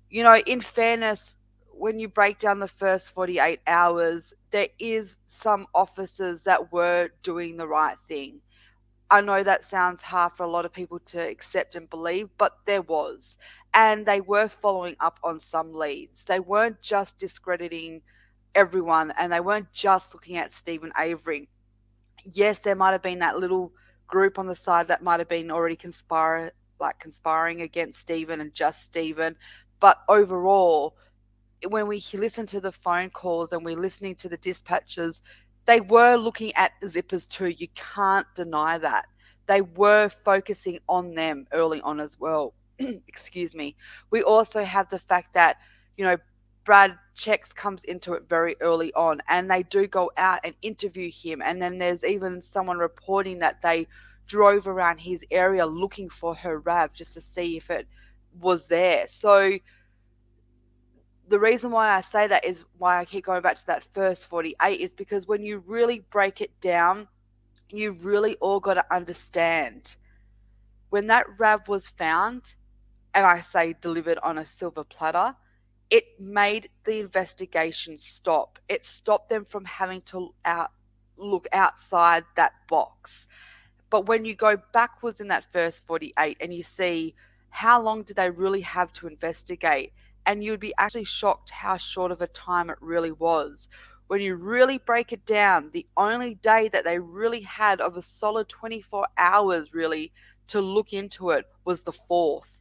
In fairness, when you break down the first 48 hours, there is some officers that were doing the right thing. I know that sounds hard for a lot of people to accept and believe, but there was. And they were following up on some leads. They weren't just discrediting everyone and they weren't just looking at Stephen Avery. Yes, there might have been that little group on the side that might have been already conspiring against Stephen and just Stephen. But overall, when we listen to the phone calls and we're listening to the dispatches, they were looking at zippers too. You can't deny that. They were focusing on them early on as well. Excuse me. We also have the fact that, you know, Brad Checks comes into it very early on and they do go out and interview him. And then there's even someone reporting that they drove around his area looking for her RAV just to see if it was there. So the reason why I say that is why I keep going back to that first 48 is because when you really break it down, you really all got to understand when that RAV was found, and I say delivered on a silver platter, it made the investigation stop. It stopped them from having to look outside that box. But when you go backwards in that first 48 and you see how long did they really have to investigate, and you'd be actually shocked how short of a time it really was. When you really break it down, the only day that they really had of a solid 24 hours really to look into it was the 4th.